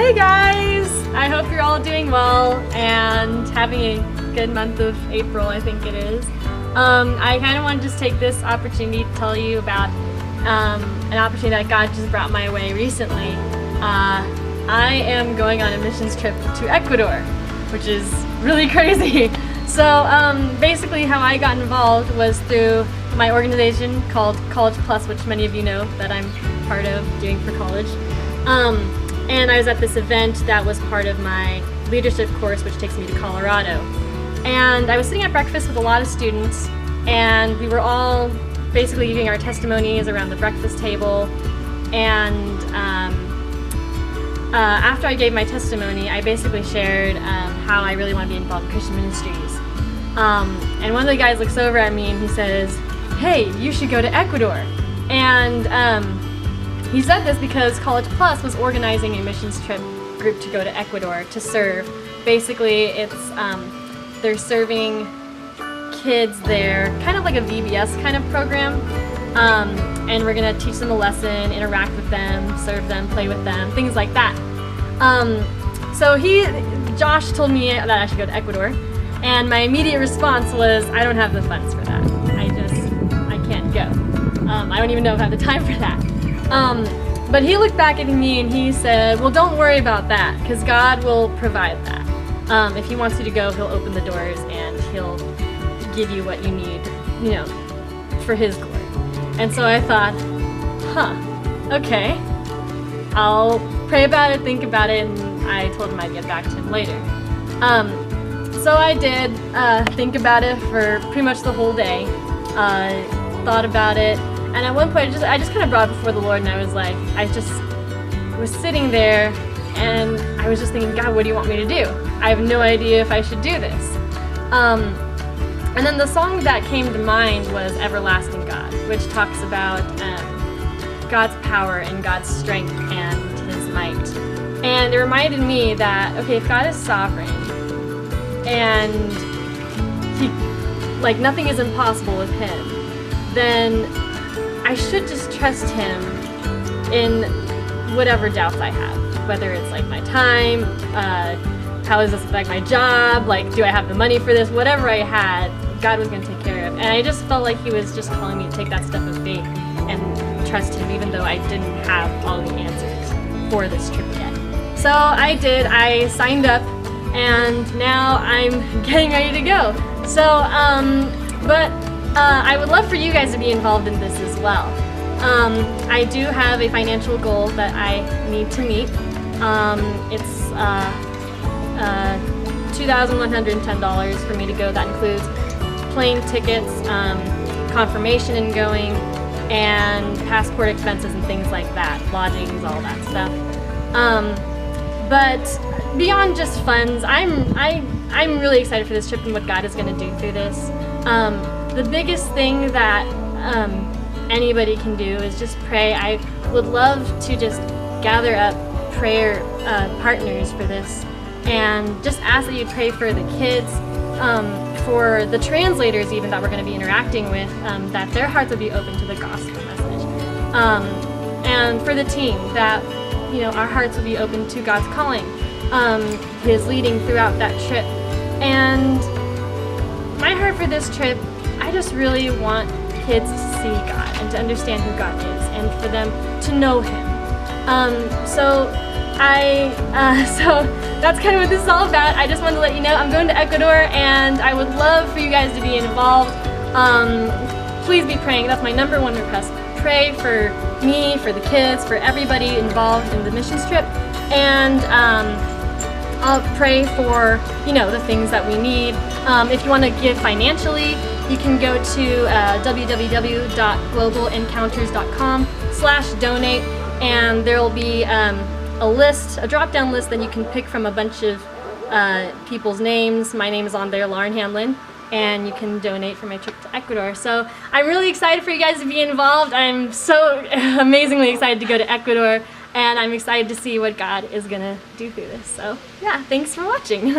Hey guys! I hope you're all doing well and having a good month of April, I think it is. I kind of want to just take this opportunity to tell you about an opportunity that God just brought my way recently. I am going on a missions trip to Ecuador, which is really crazy. So basically how I got involved was through my organization called College Plus, which many of you know that I'm part of doing for college. And I was at this event that was part of my leadership course, which takes me to Colorado. And I was sitting at breakfast with a lot of students, and we were all basically giving our testimonies around the breakfast table. And after I gave my testimony, I basically shared how I really want to be involved in Christian ministries. And one of the guys looks over at me and he says, "Hey, you should go to Ecuador." And he said this because College Plus was organizing a missions trip group to go to Ecuador to serve. Basically, it's they're serving kids there, kind of like a VBS kind of program. And we're gonna teach them a lesson, interact with them, serve them, play with them, things like that. So Josh told me that I should go to Ecuador, and my immediate response was, I don't have the funds for that. I can't go. I don't even know if I have the time for that. But he looked back at me and he said, well, don't worry about that, because God will provide that. If he wants you to go, he'll open the doors and he'll give you what you need, you know, for his glory. And so I thought, okay, I'll pray about it, think about it, and I told him I'd get back to him later. So I did think about it for pretty much the whole day, thought about it. And at one point, I just kind of brought it before the Lord, and I was like, I just was sitting there, and I was just thinking, God, what do you want me to do? I have no idea if I should do this. And then the song that came to mind was Everlasting God, which talks about God's power and God's strength and his might. And it reminded me that, okay, if God is sovereign, and nothing is impossible with him, then I should just trust him in whatever doubts I have, whether it's like my time, how does this affect my job, like do I have the money for this, whatever I had, God was going to take care of. And I just felt like he was just calling me to take that step of faith and trust him, even though I didn't have all the answers for this trip yet. So I did, I signed up, and now I'm getting ready to go. So, I would love for you guys to be involved in this as well. I do have a financial goal that I need to meet. It's $2,110 for me to go. That includes plane tickets, confirmation in going, and passport expenses and things like that, lodgings, all that stuff. But beyond just funds, I'm really excited for this trip and what God is going to do through this. The biggest thing that anybody can do is just pray. I would love to just gather up prayer partners for this, and just ask that you pray for the kids, for the translators even that we're going to be interacting with, that their hearts would be open to the gospel message, and for the team, that our hearts would be open to God's calling, his leading throughout that trip. And my heart for this trip, I just really want kids to see God and to understand who God is, and for them to know him. So that's kind of what this is all about. I just wanted to let you know I'm going to Ecuador, and I would love for you guys to be involved. Please be praying. That's my number one request. Pray for me, for the kids, for everybody involved in the missions trip, and I'll pray for the things that we need. If you want to give financially, you can go to www.globalencounterscom/donate, and there will be a drop-down list that you can pick from a bunch of people's names. My name is on there, Lauren Hanlon, and you can donate for my trip to Ecuador. So I'm really excited for you guys to be involved. I'm so amazingly excited to go to Ecuador, and I'm excited to see what God is gonna do through this. So yeah, thanks for watching.